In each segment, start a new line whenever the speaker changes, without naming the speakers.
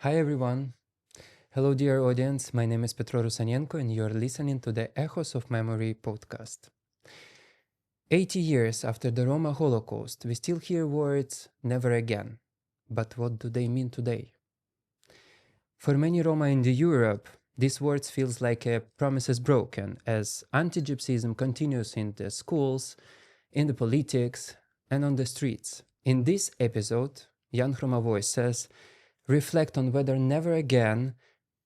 Hi everyone. Hello, dear audience. My name is Petro Rusanenko, and you're listening to the Echoes of Memory podcast. 80 years after the Roma Holocaust, we still hear words never again. But what do they mean today? For many Roma in the Europe, these words feels like a promises broken as anti-Gypsyism continues in the schools, in the politics, and on the streets. In this episode, Young Roma Voices reflect on whether never again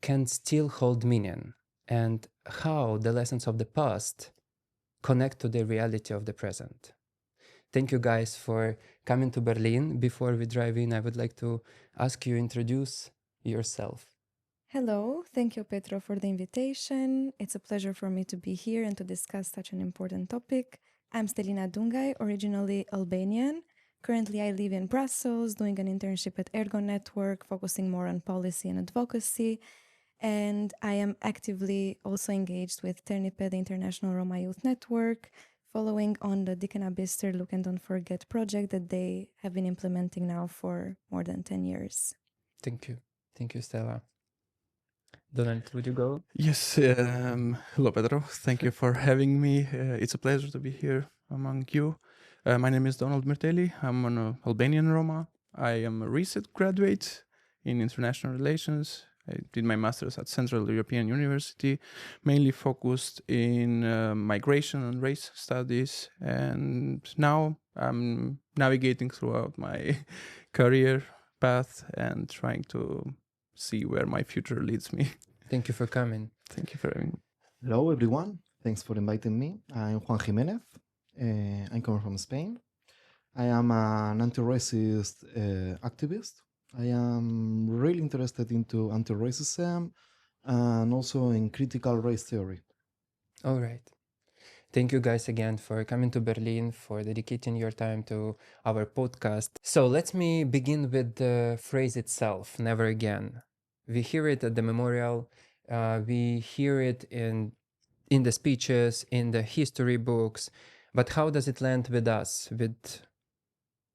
can still hold meaning and how the lessons of the past connect to the reality of the present. Thank you guys for coming to Berlin. Before we drive in, I would like to ask you introduce yourself.
Hello, thank you, Petro, for the invitation. It's a pleasure for me to be here and to discuss such an important topic. I'm Stelina Dungay, originally Albanian. Currently, I live in Brussels, doing an internship at Ergo Network, focusing more on policy and advocacy. And I am actively also engaged with Ternipe, the International Roma Youth Network, following on the Dikenabister Look and Don't Forget project that they have been implementing now for more than 10 years.
Thank you. Thank you, Stella. Donald, would you go?
Yes, hello Pedro. Thank you for having me. It's a pleasure to be here among you. My name is Donald Mirteli. I'm an Albanian Roma. I am a recent graduate in international relations. I did my master's at Central European University, mainly focused in migration and race studies. And now I'm navigating throughout my career path and trying to see where my future leads me.
Thank you for coming.
Thank you for having me.
Hello, everyone. Thanks for inviting me. I'm Juan Jimenez. I'm coming from Spain. I am an anti-racist activist. I am really interested into anti-racism and also in critical race theory.
All right. Thank you guys again for coming to Berlin, for dedicating your time to our podcast. So let me begin with the phrase itself, never again. We hear it at the memorial, we hear it in the speeches, in the history books, but how does it land with us,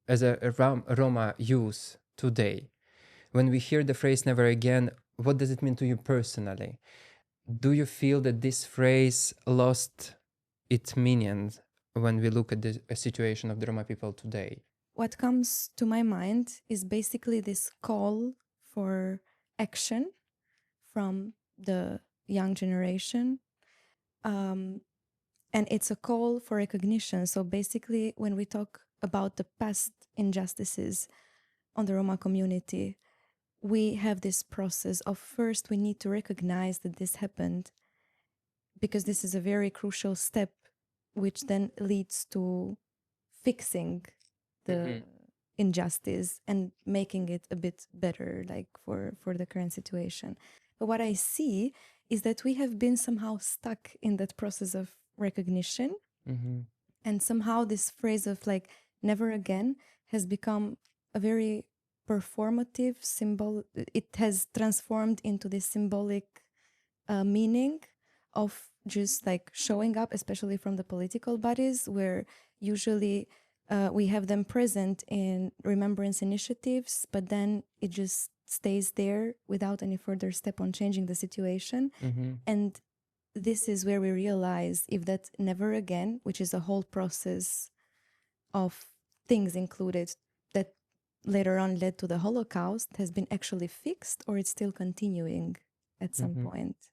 as a Roma youth today? When we hear the phrase never again, what does it mean to you personally? Do you feel that this phrase lost its meaning when we look at the situation of the Roma people today?
What comes to my mind is basically this call for action from the young generation. And it's a call for recognition. So basically, when we talk about the past injustices on the Roma community, we have this process of first we need to recognize that this happened, because this is a very crucial step, which then leads to fixing the injustice and making it a bit better, like for the current situation. But what I see is that we have been somehow stuck in that process of recognition, and somehow this phrase of like never again has become a very performative symbol. It has transformed into this symbolic meaning of just like showing up, especially from the political bodies, where usually we have them present in remembrance initiatives, but then it just stays there without any further step on changing the situation. And this is where we realize if that never again, which is a whole process of things included that later on led to the Holocaust, has been actually fixed or it's still continuing at some point.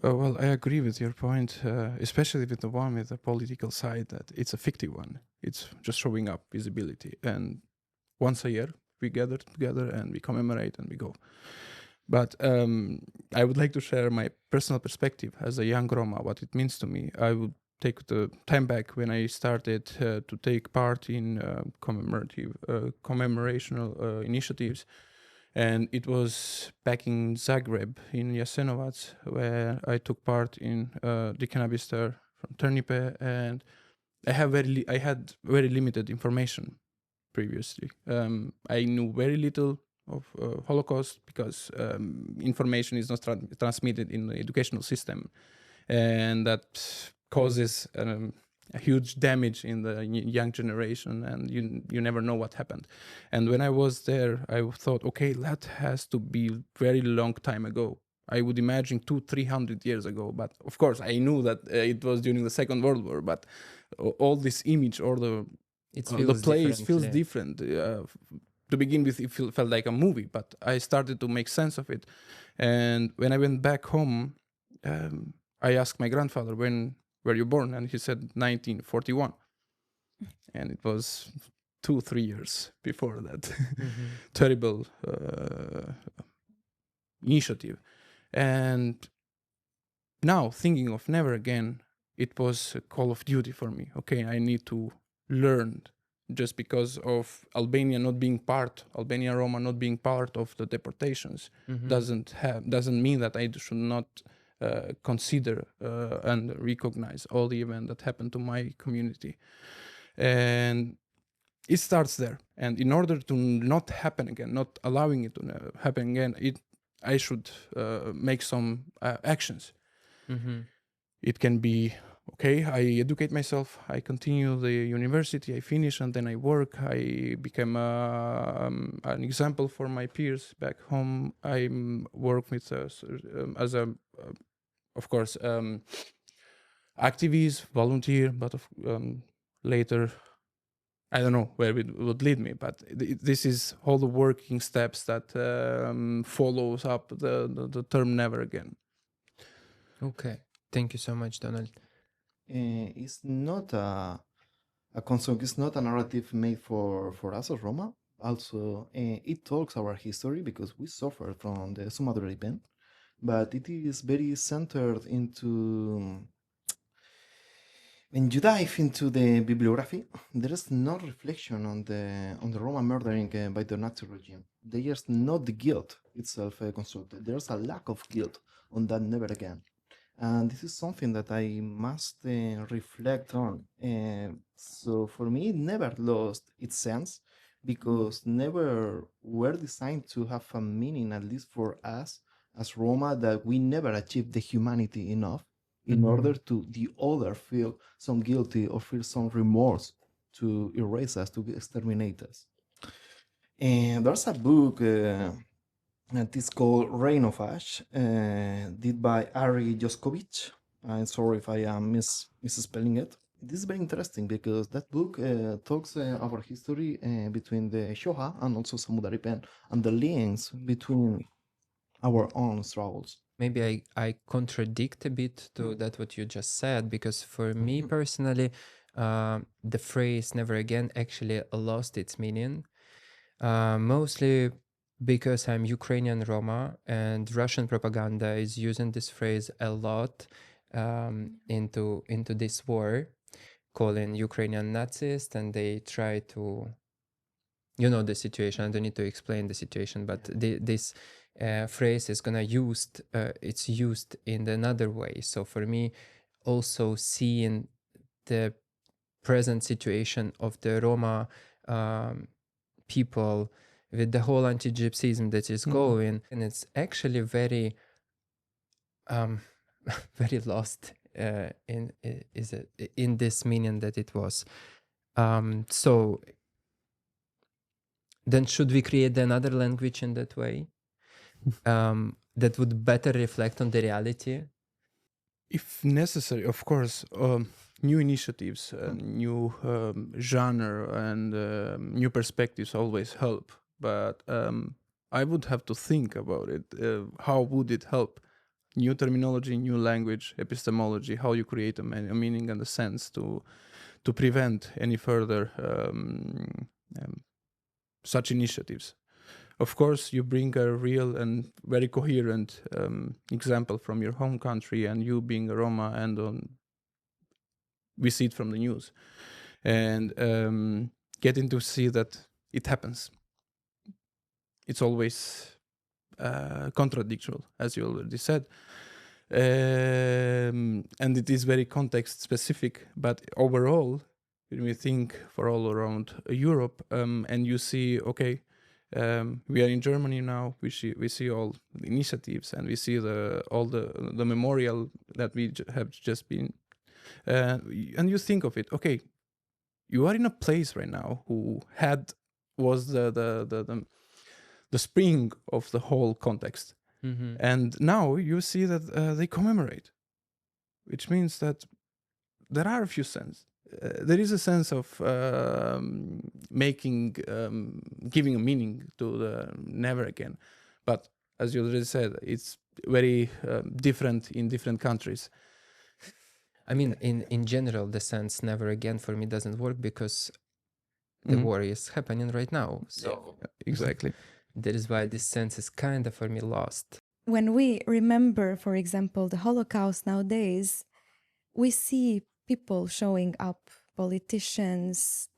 Well, I agree with your point, especially with the one with the political side, that it's a fictive one. It's just showing up visibility. And once a year, we gather together and we commemorate and we go. But I would like to share my personal perspective as a young Roma, what it means to me. I would take the time back when I started to take part in commemorational initiatives. And it was back in Zagreb, in Jasenovac, where I took part in Dikenabister from Ternipe, and I had very limited information previously. I knew very little of Holocaust because information is not transmitted in the educational system, and that causes a huge damage in the young generation, and you never know what happened. And when I was there, I thought, okay, that has to be very long time ago. I would imagine 200-300 years ago, but of course I knew that it was during the Second World War. But all this image or the place feels different. To begin with, it felt like a movie, but I started to make sense of it. And when I went back home, I asked my grandfather, when were you born? And he said 1941. And it was 2-3 years before that. Terrible initiative. And now, thinking of Never Again, it was a call of duty for me. Okay, I need to learn. Just because of Albania Roma not being part of the deportations, doesn't mean that I should not consider and recognize all the events that happened to my community. And it starts there. And in order to not happen again, not allowing it to happen again, I should make some actions. It can be, okay, I educate myself, I continue the university, I finish, and then I work. I become an example for my peers back home. I work with as a, of course, activist, volunteer, but later, I don't know where it would lead me, but this is all the working steps that follows up the term Never Again.
Okay. Thank you so much, Donald.
It's not a construct, it's not a narrative made for us as Roma. Also, it talks our history because we suffered from the Sumadura event, but it is very centered into. When you dive into the bibliography, there is no reflection on the Roma murdering by the Nazi regime. There's not the guilt itself constructed. There's a lack of guilt on that Never Again. And this is something that I must reflect on. So for me, it never lost its sense because never were designed to have a meaning, at least for us as Roma, that we never achieved the humanity enough in order to the other feel some guilty or feel some remorse to erase us, to exterminate us. And there's a book that is called Reign of Ash, did by Ari Joskovich. I'm sorry if I am misspelling it. This is very interesting because that book talks our history between the Shoha and also Samudari Pen and the links between our own struggles.
Maybe I contradict a bit to that what you just said, because for me personally, the phrase Never Again actually lost its meaning, mostly because I'm Ukrainian Roma and Russian propaganda is using this phrase a lot into this war, calling Ukrainian Nazis, and they try to, you know, the situation. I don't need to explain the situation, but this phrase is it's used in another way. So for me, also seeing the present situation of the Roma people with the whole anti-Gypsyism that is going, and it's actually very very lost in this meaning that it was. So then should we create another language in that way that would better reflect on the reality?
If necessary, of course, new initiatives, new genre, and new perspectives always help. But I would have to think about it. How would it help? New terminology, new language, epistemology, how you create a meaning and a sense to prevent any further such initiatives. Of course, you bring a real and very coherent example from your home country, and you being a Roma, and we see it from the news, and getting to see that it happens. It's always contradictory, as you already said, and it is very context specific. But overall, when we think for all around Europe, and you see, okay, we are in Germany now. We see all the initiatives, and we see all the memorial that we have just been And you think of it, okay, you are in a place right now was the spring of the whole context.
Mm-hmm.
And now you see that they commemorate, which means that there are a few sense. There is a sense of giving a meaning to the never again. But as you already said, it's very different in different countries.
I mean, in general, the sense never again for me doesn't work because the war is happening right now. So
Exactly.
that is why this sense is kind of for me lost.
When we remember, for example, the Holocaust nowadays, we see people showing up, politicians,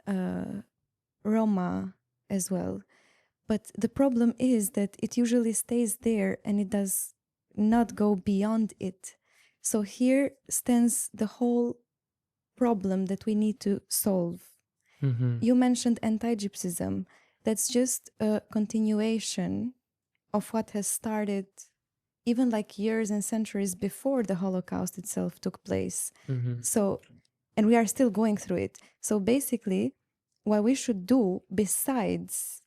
Roma as well. But the problem is that it usually stays there and it does not go beyond it. So here stands the whole problem that we need to solve.
Mm-hmm.
You mentioned anti-Gypsyism. That's just a continuation of what has started even like years and centuries before the Holocaust itself took place.
Mm-hmm.
So, and we are still going through it. So basically, what we should do besides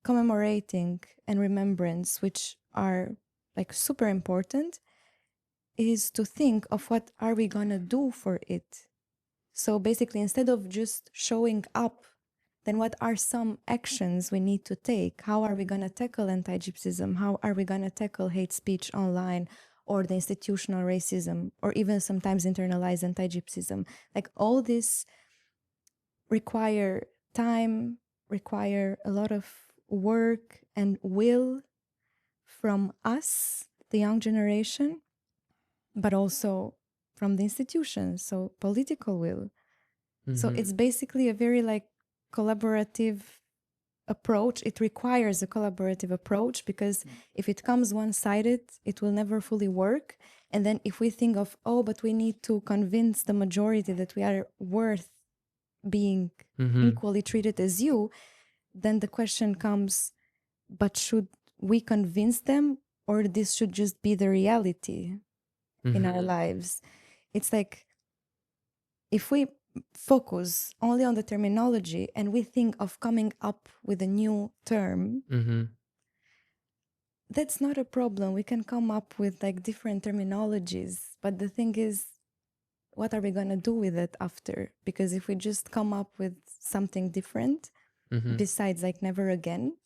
commemorating and remembrance, which are like super important, is to think of what are we gonna do for it. So basically, instead of just showing up, then what are some actions we need to take? How are we going to tackle anti-Gypsyism? How are we going to tackle hate speech online or the institutional racism or even sometimes internalized anti-Gypsyism? Like all this require time, require a lot of work and will from us, the young generation, but also from the institutions, so political will. So
Mm-hmm.
it's basically a very like collaborative approach. It requires a collaborative approach because if it comes one-sided, it will never fully work. And then if we think of, oh, but we need to convince the majority that we are worth being
Mm-hmm.
equally treated as you, then the question comes, but should we convince them or this should just be the reality in our lives? It's like if we focus only on the terminology and we think of coming up with a new term,
Mm-hmm.
that's not a problem. We can come up with like different terminologies. But the thing is, what are we going to do with it after? Because if we just come up with something different,
Mm-hmm.
besides like never again,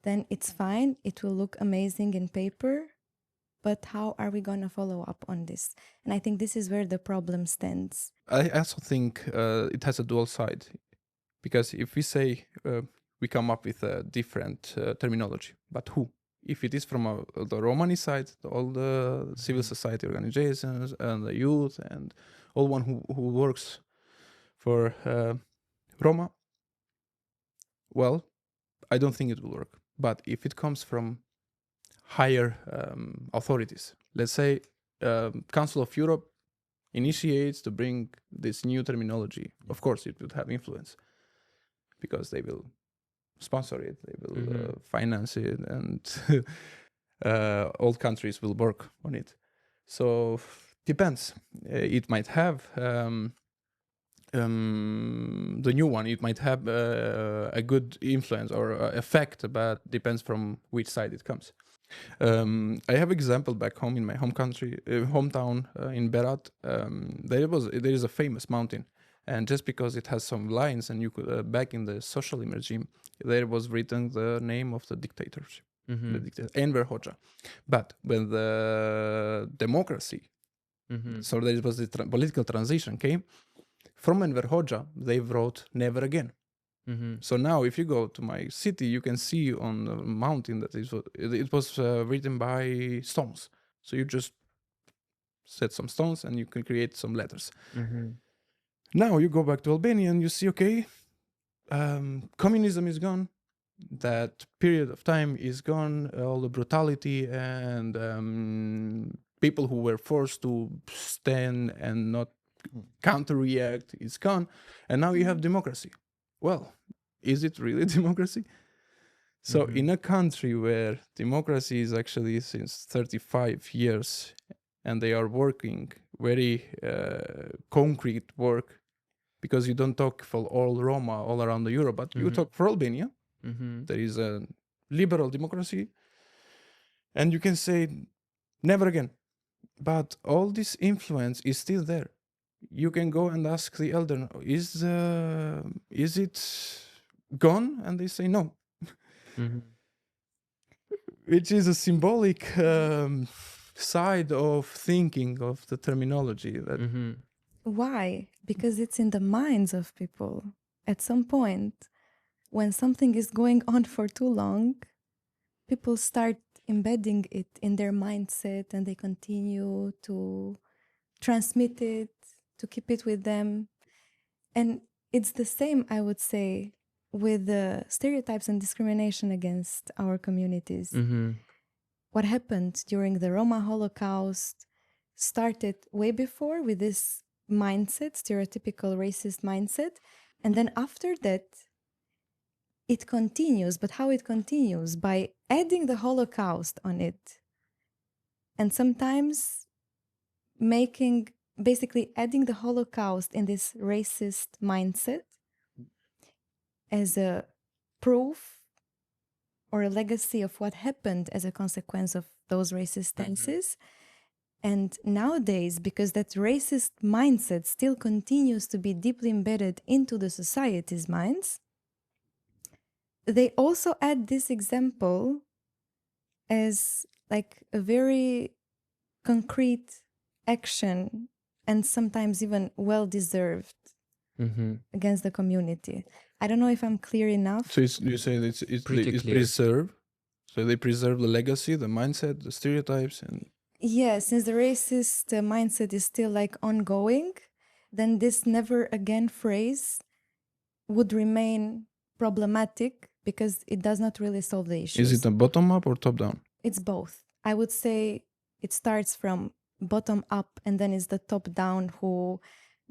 then it's fine. It will look amazing in paper. But how are we going to follow up on this? And I think this is where the problem stands.
I also think it has a dual side, because if we say we come up with a different terminology, but who? If it is from the Romani side, all the civil society organizations and the youth and all one who works for Roma, well, I don't think it will work. But if it comes from higher authorities, let's say Council of Europe initiates to bring this new terminology, of course it would have influence because they will sponsor it, they will finance it, and all countries will work on it. So depends. It might have the new one. It might have a good influence or effect, but depends from which side it comes. I have example back home in my home country, hometown in Berat. There is a famous mountain, and just because it has some lines, and you could back in the socialism regime, there was written the name of the dictatorship, the dictator Enver Hoxha. But when the democracy, so there was the political transition came from Enver Hoxha, they wrote never again. So now, if you go to my city, you can see on the mountain that it was written by stones. So you just set some stones and you can create some letters. Now you go back to Albania and you see, okay, communism is gone. That period of time is gone. All the brutality and people who were forced to stand and not counter-react is gone. And now you have democracy. Well, is it really democracy? So in a country where democracy is actually since 35 years and they are working very concrete work, because you don't talk for all Roma all around the Europe, but you talk for Albania. There is a liberal democracy, and you can say never again. But all this influence is still there. You can go and ask the elder, is it gone? And they say no. Which is a symbolic side of thinking of the terminology. That
Why? Because it's in the minds of people. At some point, when something is going on for too long, people start embedding it in their mindset and they continue to transmit it, to keep it with them. And it's the same, I would say, with the stereotypes and discrimination against our communities. What happened during the Roma Holocaust started way before with this mindset, stereotypical racist mindset. And then after that, it continues. But how it continues? By adding the Holocaust on it. And sometimes basically adding the Holocaust in this racist mindset as a proof or a legacy of what happened as a consequence of those racist stances. And nowadays, because that racist mindset still continues to be deeply embedded into the society's minds, they also add this example as like a very concrete action and sometimes even well-deserved against the community. I don't know if I'm clear enough.
So you say it's
Pretty clear.
preserved. So they preserve the legacy, the mindset, the stereotypes, and
Yeah, since the racist mindset is still like ongoing, then this never again phrase would remain problematic because it does not really solve the issues.
is it a bottom up or top down?
It's both. I would say it starts from bottom up and then it's the top down who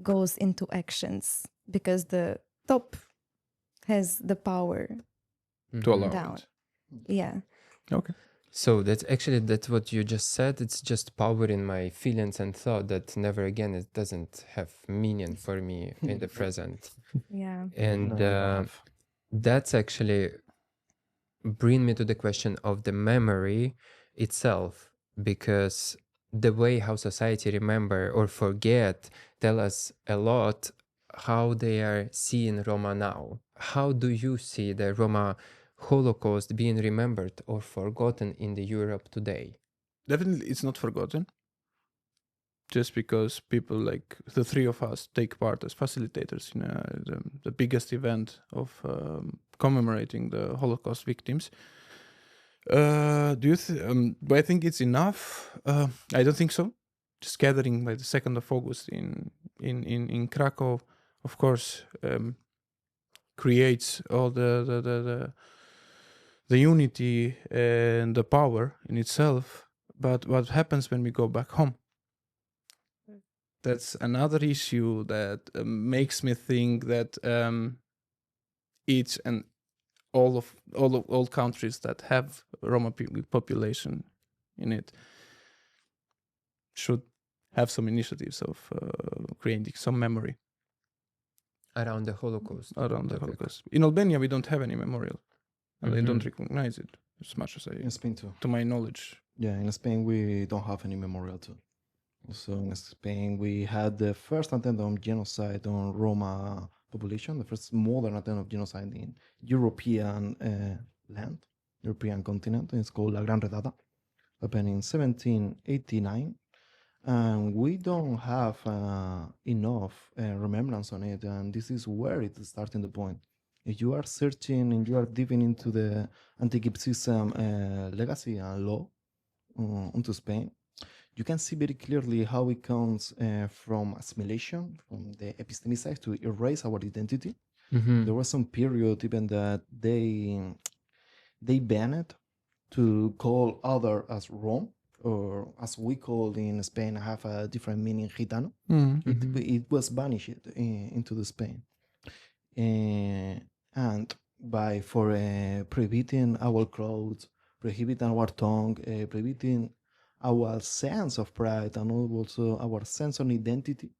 goes into actions because the top has the power.
To allow
Down.
it.
Yeah.
Okay.
So that's what you just said. It's just power in my feelings and thought that never again, it doesn't have meaning for me in the present.
Yeah.
And
No,
that's actually bring me to the question of the memory itself, because the way how society remember or forget tell us a lot how they are seeing Roma now. How do you see the Roma Holocaust being remembered or forgotten in the Europe today?
Definitely, it's not forgotten. Just because people like the three of us take part as facilitators in the biggest event of commemorating the Holocaust victims. Do I think it's enough? I don't think so. Just gathering by the 2nd of August in Krakow, of course, creates all the unity and the power in itself. But what happens when we go back home? That's another issue that makes me think that each and all countries that have Roma population in it should have some initiatives of creating some memory
Around the Holocaust.
around the
topic.
Holocaust. In Albania, we don't have any memorial, and they don't
Mhm.
recognize it as much as
in Spain too.
to my knowledge.
Yeah, in Spain we don't have any memorial too. So in Spain we had the first attempt on genocide on Roma population, the first modern attempt of genocide in European land, European continent. It's called La Gran Redada, happened in 1789. And we don't have enough remembrance on it, and this is where it is starting the point. If you are searching and you are diving into the anti-Gypsyism legacy and law into Spain, you can see very clearly how it comes from assimilation, from the epistemicides to erase our identity. There was some period even that they banned to call other as Rome, or as we call in Spain, have a different meaning, gitano. It was banished into the Spain, and for prohibiting our clothes, prohibiting our tongue, prohibiting our sense of pride and also our sense of identity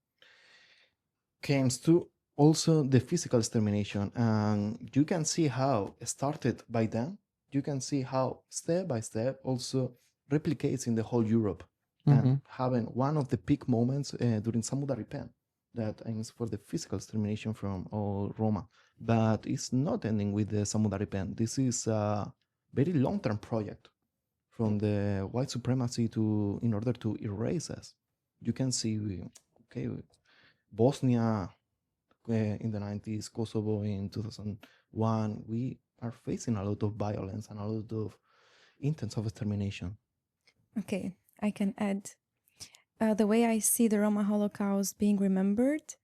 comes to also the physical extermination. And you can see how it started by then. You can see how step by step also replicates in the whole Europe and having one of the peak moments during Samudaripen that aims for the physical extermination from all Roma. But it's not ending with the Samudaripen. This is a very long-term project from the white supremacy to in order to erase us. You can see, okay, Bosnia in the 90s, Kosovo in 2001, we are facing a lot of violence and a lot of intents of extermination.
Okay, I can add. The way I see the Roma Holocaust being remembered,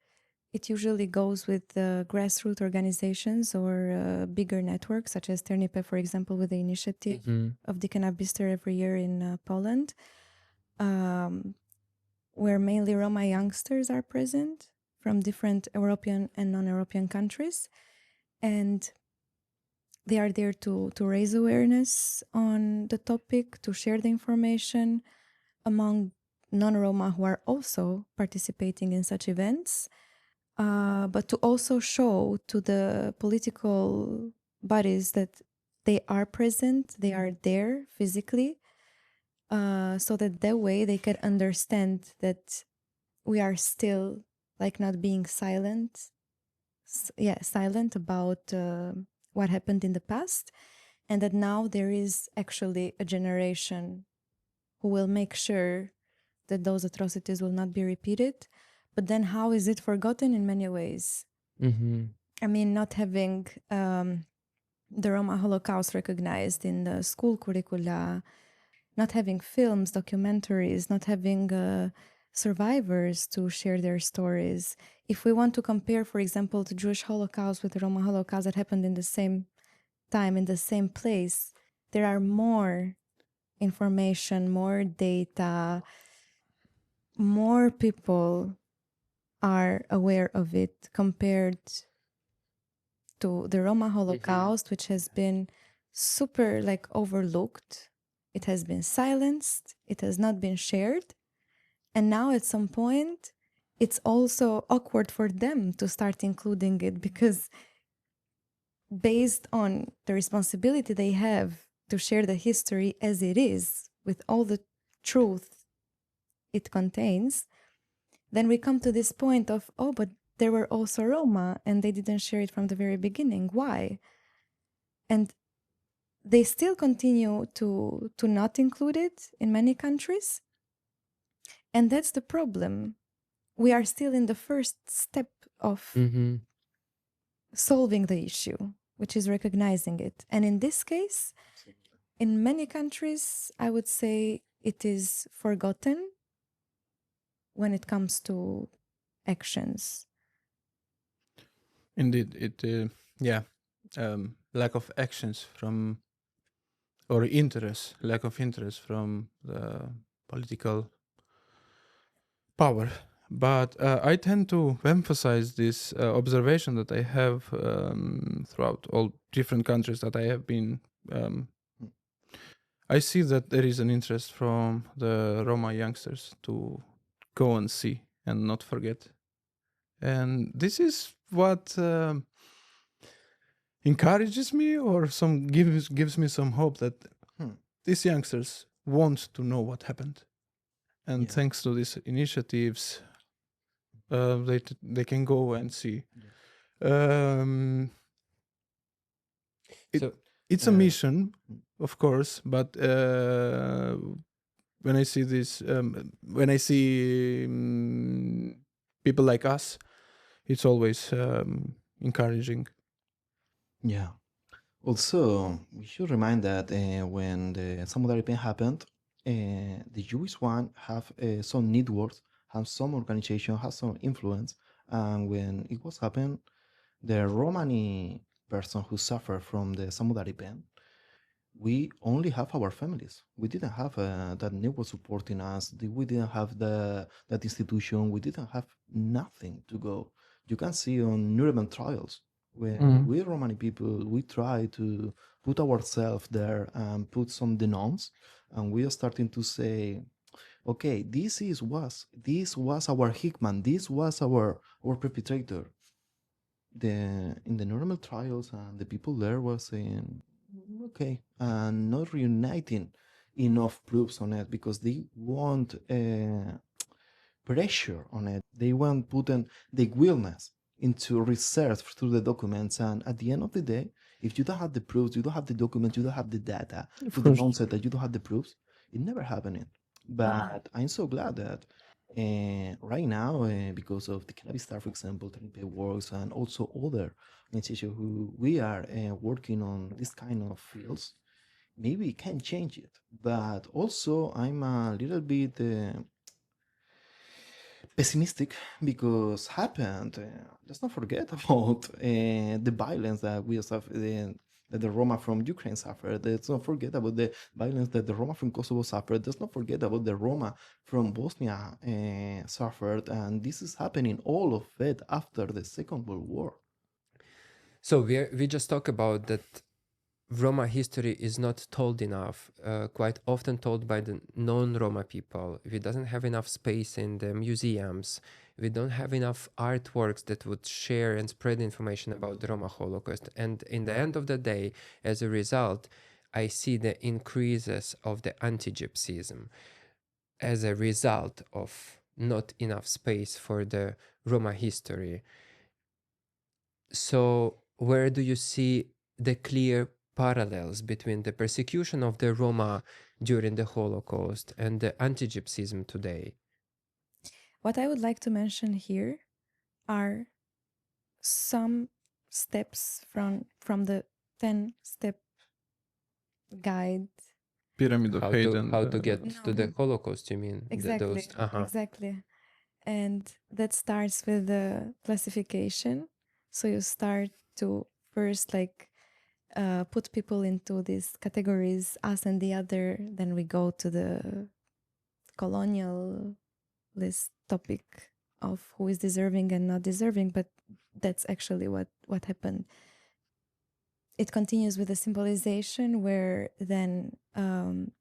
it usually goes with the grassroots organizations or bigger networks, such as Ternipe, for example, with the initiative of Deacon Abister every year in Poland, where mainly Roma youngsters are present from different European and non-European countries. And they are there to raise awareness on the topic, to share the information among non-Roma who are also participating in such events, but to also show to the political bodies that they are present, they are there physically, so that way they can understand that we are still like not being silent, silent about what happened in the past, and that now there is actually a generation who will make sure that those atrocities will not be repeated. But then how is it forgotten in many ways? I mean, not having the Roma Holocaust recognized in the school curricula, not having films, documentaries, not having survivors to share their stories. If we want to compare, for example, the Jewish Holocaust with the Roma Holocaust that happened in the same time, in the same place, there are more information, more data, more people are aware of it compared to the Roma Holocaust, which has been super like overlooked. It has been silenced. It has not been shared. And now at some point, it's also awkward for them to start including it because based on the responsibility they have to share the history as it is with all the truth it contains, then we come to this point of, oh, but there were also Roma and they didn't share it from the very beginning. Why? And they still continue to not include it in many countries. And that's the problem. We are still in the first step of solving the issue, which is recognizing it. And in this case, in many countries, I would say it is forgotten when it comes to actions.
Indeed, lack of actions from, or interest, lack of interest from the political power. But I tend to emphasize this observation that I have throughout all different countries that I have been. I see that there is an interest from the Roma youngsters to go and see and not forget. And this is what encourages me, or gives me some hope that these youngsters want to know what happened. And thanks to these initiatives, they can go and see. It's a mission, of course, but when I see this, when I see people like us, it's always encouraging.
Yeah. Also, we should remind that when the Samudaripen happened, the Jewish one have some networks, have some organization, have some influence. And when it was happened, the Romani person who suffered from the Samudaripen, we only have our families. We didn't have that network supporting us. We didn't have that institution. We didn't have nothing to go. You can see on Nuremberg trials When we Romani people, we try to put ourselves there and put some denounce, and we are starting to say, okay, this was our Hickman, this was our perpetrator. In the normal trials, and the people there were saying, okay, and not reuniting enough proofs on it because they want pressure on it. They want putting the willingness into research through the documents, and at the end of the day, if you don't have the proofs, you don't have the documents, you don't have the data to denounce it, that you don't have the proofs, it never happening. But I'm so glad that right now, because of the Cannabis Star, for example, Trinity Works, and also other organizations who we are working on this kind of fields, maybe we can change it. But also, I'm a little bit pessimistic because happened. Let's not forget about the violence that we suffered. That the Roma from Ukraine suffered. Let's not forget about the violence that the Roma from Kosovo suffered. Let's not forget about the Roma from Bosnia suffered. And this is happening all of it after the Second World War.
So we just talk about that Roma history is not told enough, quite often told by the non-Roma people. We doesn't have enough space in the museums. We don't have enough artworks that would share and spread information about the Roma Holocaust. And in the end of the day, as a result, I see the increases of the anti-Gypsyism as a result of not enough space for the Roma history. So where do you see the clear parallels between the persecution of the Roma during the Holocaust and the anti-Gypsyism today?
What I would like to mention here are some steps from the 10-step guide.
Pyramid of hate
How to get
No.
to the Holocaust, you mean?
Exactly. Exactly. And that starts with the classification. So you start to first put people into these categories, us and the other. Then we go to the colonialist topic of who is deserving and not deserving. But that's actually what happened. It continues with the symbolization where then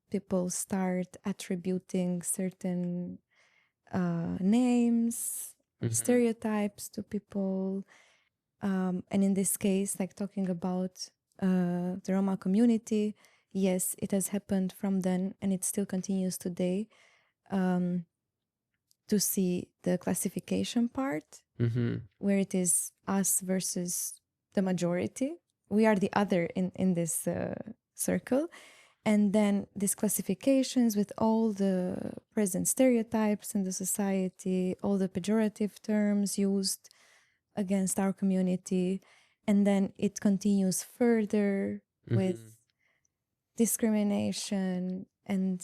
people start attributing certain names, stereotypes to people. And in this case, like talking about the Roma community, yes, it has happened from then and it still continues today to see the classification part where it is us versus the majority. We are the other in this circle. And then these classifications with all the present stereotypes in the society, all the pejorative terms used against our community. And then it continues further with discrimination and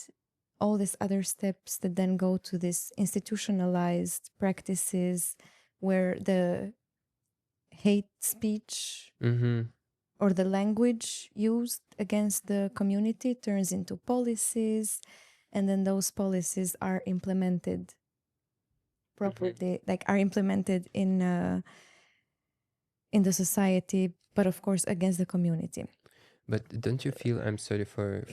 all these other steps that then go to this institutionalized practices where the hate speech or the language used against the community turns into policies, and then those policies are implemented properly, are implemented in the society, but of course against the community.
But don't you feel, I'm sorry for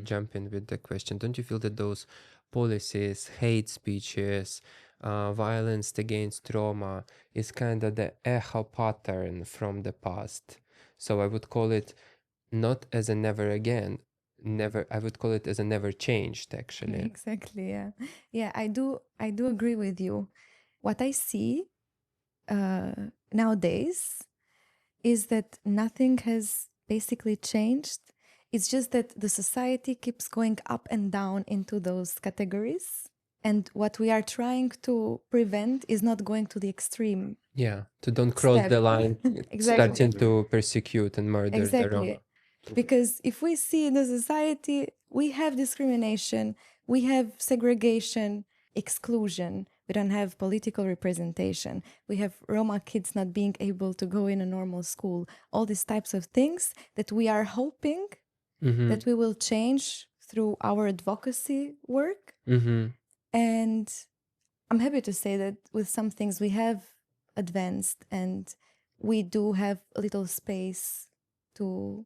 jumping with the question, don't you feel that those policies, hate speeches, violence against Roma is kind of the echo pattern from the past? So I would call it not as a never again, I would call it as a never changed, actually.
Exactly, yeah. Yeah, I do agree with you. What I see nowadays is that nothing has basically changed. It's just that the society keeps going up and down into those categories. And what we are trying to prevent is not going to the extreme.
Yeah, to don't cross the line, starting to persecute and murder the Roma.
Because if we see in the society, we have discrimination, we have segregation, exclusion. We don't have political representation. We have Roma kids not being able to go in a normal school. All these types of things that we are hoping that we will change through our advocacy work. And I'm happy to say that with some things we have advanced and we do have a little space to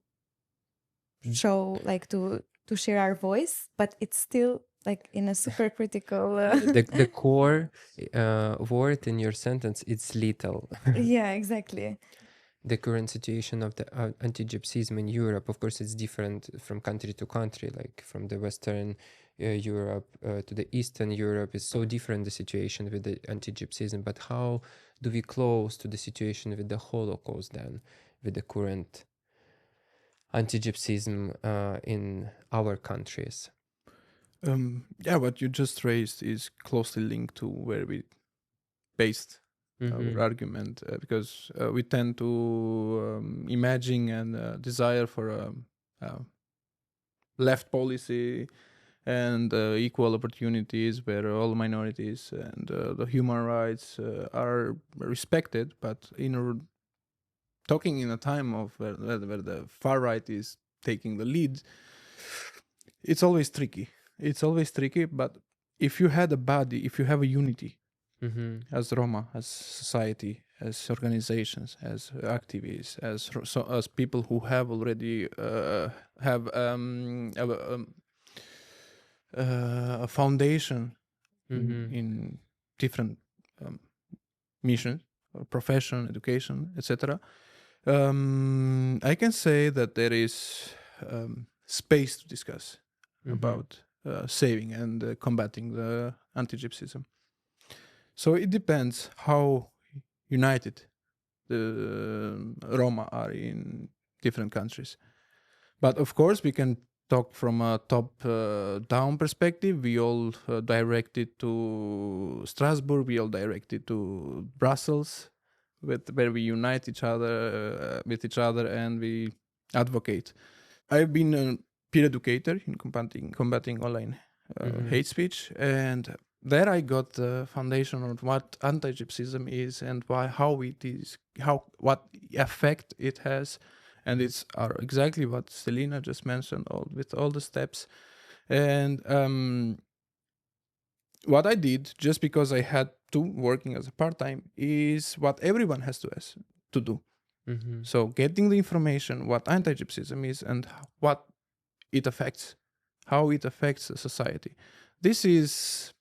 show, like to share our voice, but it's still like in a super critical.
The core word in your sentence, it's little.
Yeah, exactly.
The current situation of the anti-Gypsyism in Europe, of course, it's different from country to country, like from the Western Europe to the Eastern Europe. It's so different, the situation with the anti-Gypsyism. But how do we close to the situation with the Holocaust then, with the current anti-Gypsyism in our countries?
Yeah, what you just raised is closely linked to where we based our argument, because we tend to imagine and desire for a left policy and equal opportunities where all minorities and the human rights are respected. But talking in a time of where the far right is taking the lead, it's always tricky. It's always tricky. But if you had a body, if you have a unity as Roma, as society, as organizations, as activists, as people who have already have a foundation in different missions, profession, education, etc. I can say that there is space to discuss about saving and combating the anti-Gypsyism. So it depends how united the Roma are in different countries. But of course, we can talk from a top-down perspective. We all directed to Strasbourg. We all directed to Brussels, where we unite each other with each other and we advocate. I've been a peer educator in combating online hate speech, and there I got the foundation on what anti-Gypsyism is and how it is, what effect it has, and it's exactly what Selina just mentioned, with all the steps. And what I did, just because I had to working as a part-time, is what everyone has to do. So getting the information, what anti-Gypsyism is and what it affects, how it affects the society. This is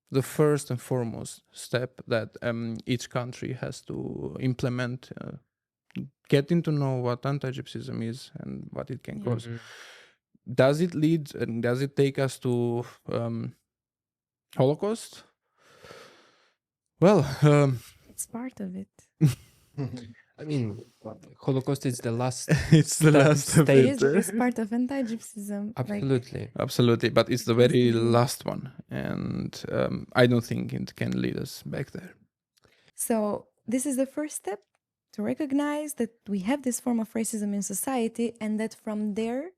the first and foremost step that each country has to implement, getting to know what anti-Gypsyism is and what it can cause. Does it lead and does it take us to Holocaust? Well,
It's part of it.
I mean, Holocaust is the last.
it's the last
stage.
It is because part of anti-Gypsyism.
Absolutely.
Absolutely, but it's the very last one, and I don't think it can lead us back there.
So this is the first step, to recognize that we have this form of racism in society, and that from there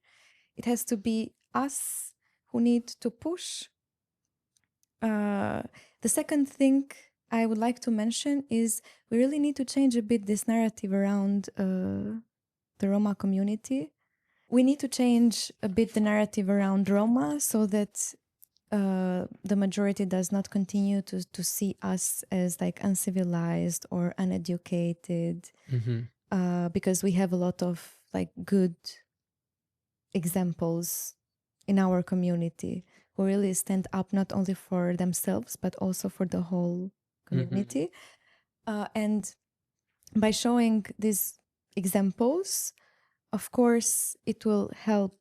it has to be us who need to push. The second thing I would like to mention is we really need to change a bit this narrative around the Roma community. We need to change a bit the narrative around Roma so that the majority does not continue to see us as like uncivilized or uneducated, because we have a lot of like good examples in our community who really stand up not only for themselves but also for the whole community. And by showing these examples, of course, it will help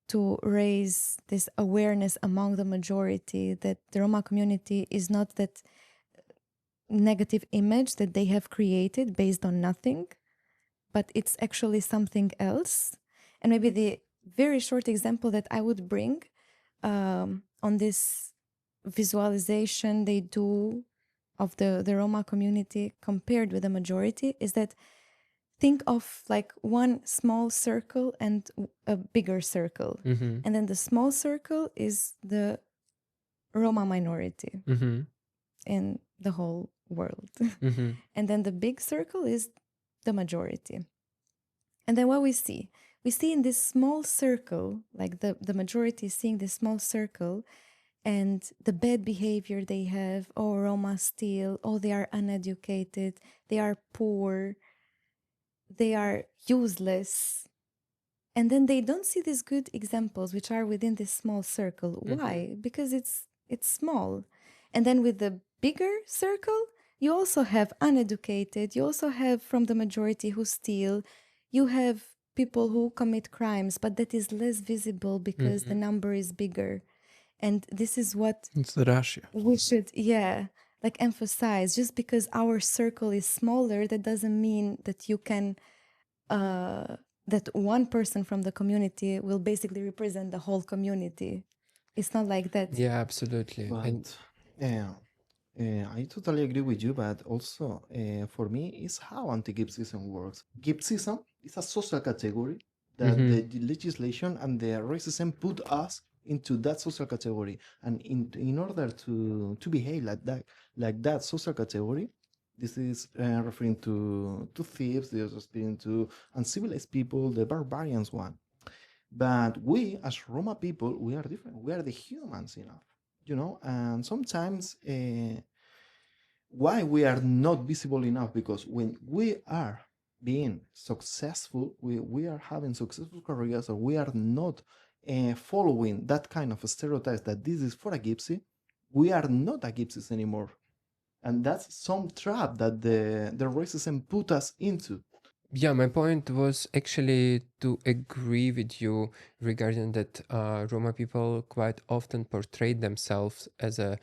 to raise this awareness among the majority that the Roma community is not that negative image that they have created based on nothing, but it's actually something else. And maybe the very short example that I would bring on this visualization they do of the Roma community compared with the majority is that think of like one small circle and a bigger circle. And then the small circle is the Roma minority in the whole world. And then the big circle is the majority. And then what we see in this small circle, like the majority is seeing this small circle and the bad behavior they have. Oh, Roma steal. Oh, they are uneducated. They are poor. they are useless. And then they don't see these good examples which are within this small circle. Why? Because it's small. And then with the bigger circle, you also have uneducated, you also have from the majority who steal, you have people who commit crimes, but that is less visible because the number is bigger. And this is what
It's the Russia.
we should, like emphasize. Just because our circle is smaller, that doesn't mean that you can that one person from the community will basically represent the whole community. It's not like that.
Yeah, absolutely. And
But I totally agree with you, but also for me, it's how anti-Gypsyism works. Gypsyism is a social category that the legislation and the racism put us into that social category, and in order to behave like that social category, this is referring to thieves, this is referring to uncivilized people, the barbarians one. But we, as Roma people, we are different. We are the humans enough, and sometimes why we are not visible enough, because when we are being successful, we are having successful careers, or we are not following that kind of stereotypes that this is for a gypsy, we are not a gypsies anymore. And that's some trap that the racism put us into.
yeah, my point was actually to agree with you regarding that Roma people quite often portray themselves as a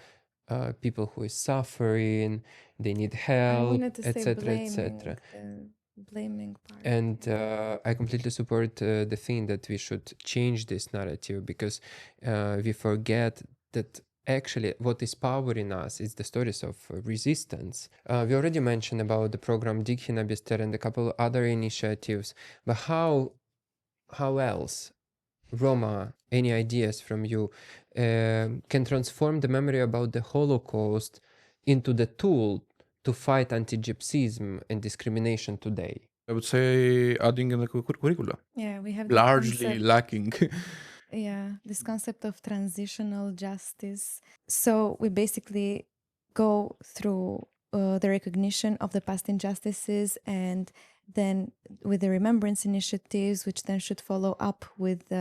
people who is suffering, they need
I
help,
wanted to say
etc., etc.
blaming part.
And I completely support the thing that we should change this narrative, because we forget that actually what is powering us is the stories of resistance. We already mentioned about the program Dighina Bister and a couple other initiatives, but how else Roma, any ideas from you, can transform the memory about the Holocaust into the tool to fight anti-Gypsyism and discrimination today?
I would say adding in the curricula.
Yeah, we have the
Largely
concept,
lacking.
this concept of transitional justice. So we basically go through the recognition of the past injustices, and then with the remembrance initiatives, which then should follow up with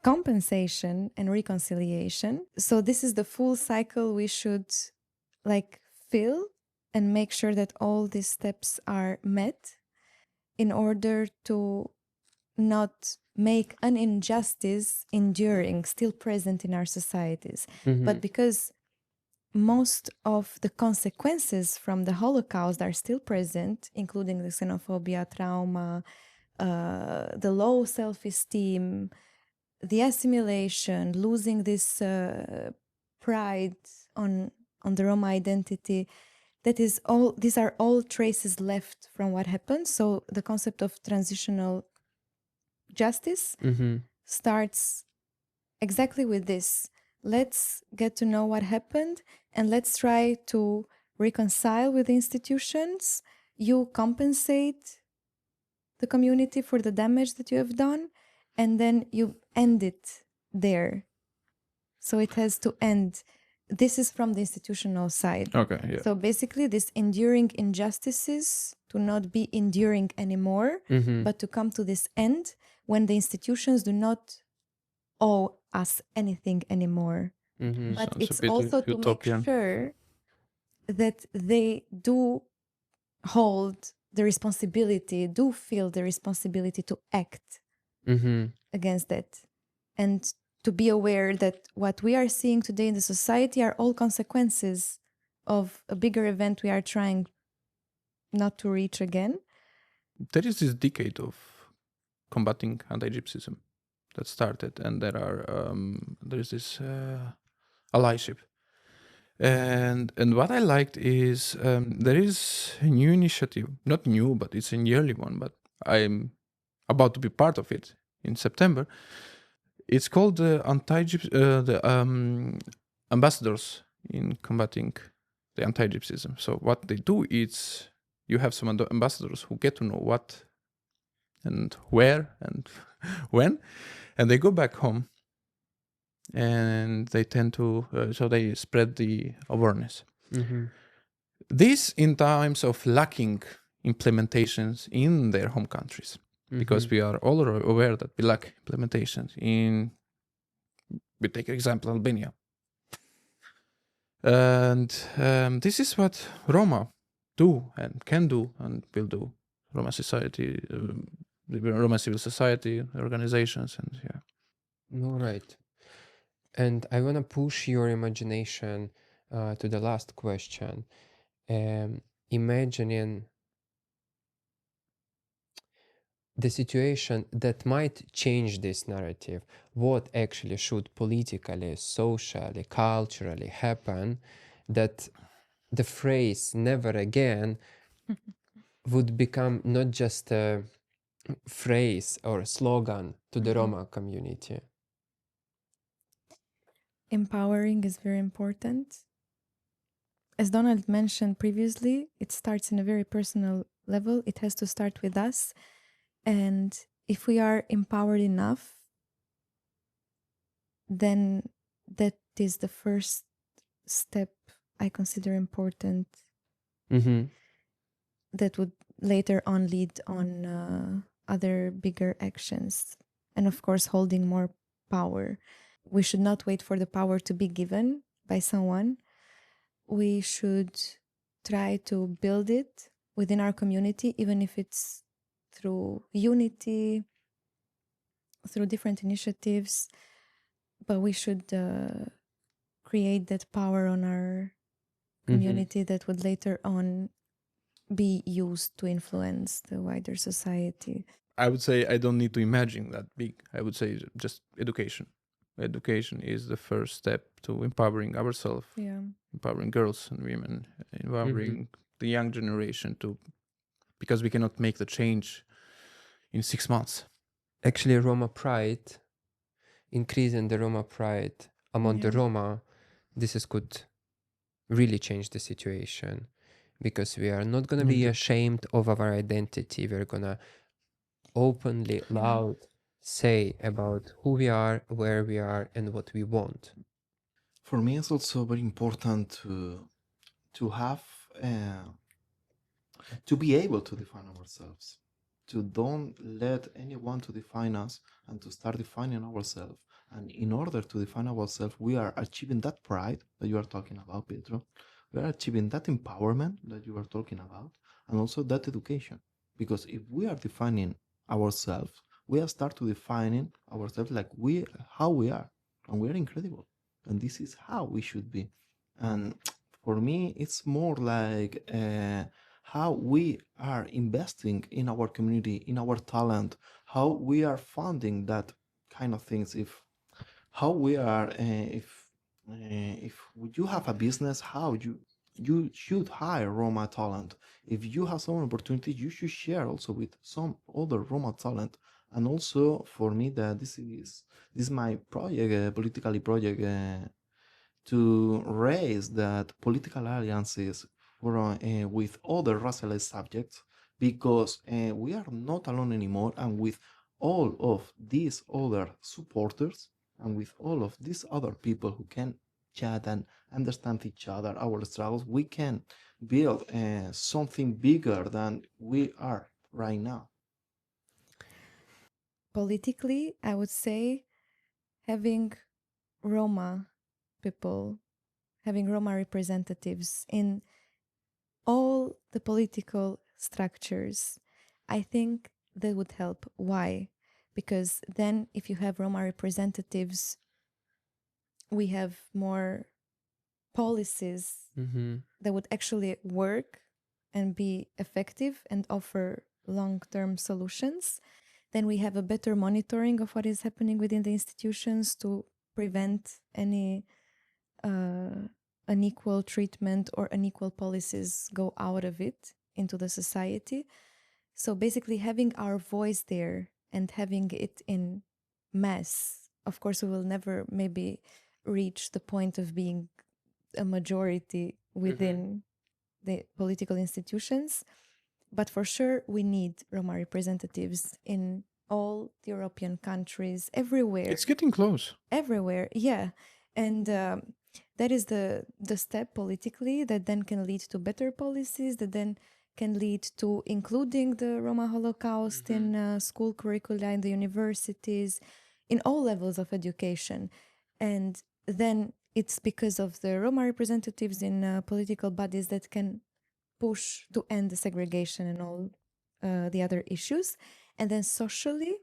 compensation and reconciliation. So this is the full cycle we should like fill and make sure that all these steps are met in order to not make an injustice enduring, still present in our societies. But because most of the consequences from the Holocaust are still present, including the xenophobia, trauma, the low self-esteem, the assimilation, losing this pride on the Roma identity, that is all. These are all traces left from what happened. So the concept of transitional justice starts exactly with this. Let's get to know what happened, and let's try to reconcile with the institutions. You compensate the community for the damage that you have done, and then you end it there. So it has to end. This is from the institutional side.
Okay, yeah.
So basically, this enduring injustices to not be enduring anymore, but to come to this end when the institutions do not owe us anything anymore. But
Sounds a
it's
bit
also to
utopian.
make sure that they do hold the responsibility, do feel the responsibility to act against that, and to be aware that what we are seeing today in the society are all consequences of a bigger event we are trying not to reach again.
There is this decade of combating anti-Gypsyism that started, and there is this allyship. And what I liked is there is a new initiative, not new, but it's an yearly one, but I'm about to be part of it in September. It's called the ambassadors in combating the anti-Gypsyism. So what they do is you have some ambassadors who get to know what and where and when, and they go back home and they tend to so they spread the awareness. This in times of lacking implementations in their home countries, because we are all aware that we lack implementations in, we take example Albania. And this is what Roma do and can do and will do. Roma society, the Roma civil society organizations, and yeah.
All right. And I want to push your imagination to the last question. Imagining the situation that might change this narrative. What actually should politically, socially, culturally happen that the phrase never again would become not just a phrase or a slogan to the Roma community?
Empowering is very important. As Donald mentioned previously, it starts in a very personal level. It has to start with us. And if we are empowered enough, then that is the first step I consider important, that would later on lead on other bigger actions. And of course, holding more power. We should not wait for the power to be given by someone. We should try to build it within our community, even if it's through unity, through different initiatives. But we should create that power on our community that would later on be used to influence the wider society.
I would say I don't need to imagine that big. I would say just education. Education is the first step to empowering ourselves, empowering girls and women, empowering the young generation to, because we cannot make the change in 6 months.
Actually, Roma pride, increasing the Roma pride among the Roma, could really change the situation, because we are not going to be ashamed of our identity. We're going to openly, loud say about who we are, where we are, and what we want.
For me, it's also very important to have to be able to define ourselves, to don't let anyone to define us, and to start defining ourselves. And in order to define ourselves, we are achieving that pride that you are talking about, Pietro. We are achieving that empowerment that you are talking about, and also that education. Because if we are defining ourselves, we are start to defining ourselves like how we are, and we are incredible, and this is how we should be. And for me, it's more like how we are investing in our community, in our talent, how we are funding that kind of things. If you have a business, how you should hire Roma talent. If you have some opportunity, you should share also with some other Roma talent. And also for me, that this is my project, politically project, to raise that political alliances for, with other racialized subjects, because we are not alone anymore, and with all of these other supporters, and with all of these other people who can chat and understand each other, our struggles, we can build something bigger than we are right now.
Politically, I would say having Roma people, having Roma representatives in all the political structures, I think that would help. Why? Because then if you have Roma representatives, we have more policies that would actually work and be effective and offer long-term solutions. Then we have a better monitoring of what is happening within the institutions to prevent any unequal treatment or unequal policies go out of it into the society. So basically having our voice there and having it in mass. Of course, we will never maybe reach the point of being a majority within the political institutions, but for sure we need Roma representatives in all the European countries, everywhere.
It's getting close.
Everywhere, yeah. And that is the step politically that then can lead to better policies, that then can lead to including the Roma Holocaust in school curricula, in the universities, in all levels of education. And then it's because of the Roma representatives in political bodies that can push to end the segregation and all the other issues. And then socially,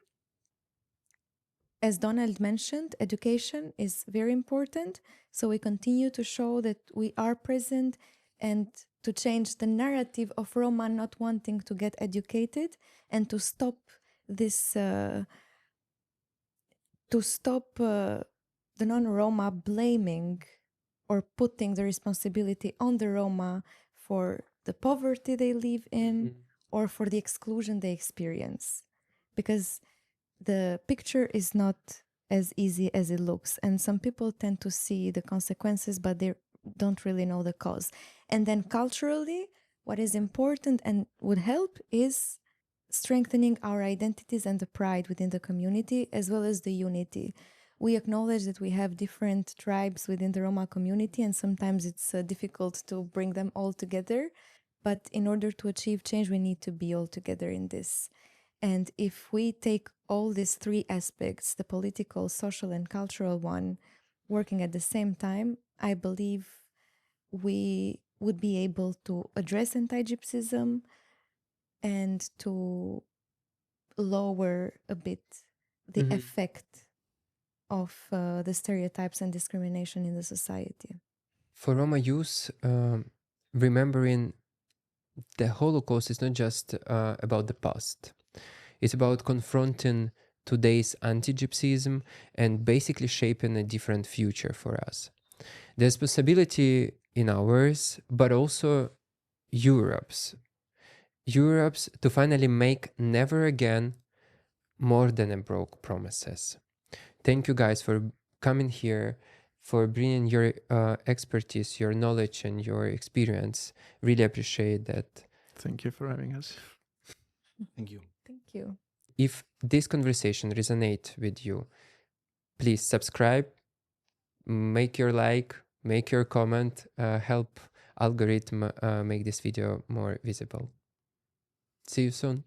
as Donald mentioned, education is very important. So we continue to show that we are present and to change the narrative of Roma not wanting to get educated and to stop this, the non-Roma blaming or putting the responsibility on the Roma for the poverty they live in or for the exclusion they experience. Because the picture is not as easy as it looks. And some people tend to see the consequences, but they don't really know the cause. And then culturally, what is important and would help is strengthening our identities and the pride within the community, as well as the unity. We acknowledge that we have different tribes within the Roma community, and sometimes it's difficult to bring them all together. But in order to achieve change, we need to be all together in this. And if we take all these three aspects, the political, social, and cultural one, working at the same time, I believe we would be able to address anti-Gypsyism and to lower a bit the effect of the stereotypes and discrimination in the society.
For Roma youth, remembering the Holocaust is not just about the past. It's about confronting today's anti-Gypsyism and basically shaping a different future for us. There's possibility in ours, but also Europe's to finally make never again more than a broke promises. Thank you guys for coming here, for bringing your expertise, your knowledge, and your experience. Really appreciate that.
Thank you for having us.
Thank you.
Thank you.
If this conversation resonates with you, please subscribe, make your like, make your comment, help algorithm make this video more visible. See you soon.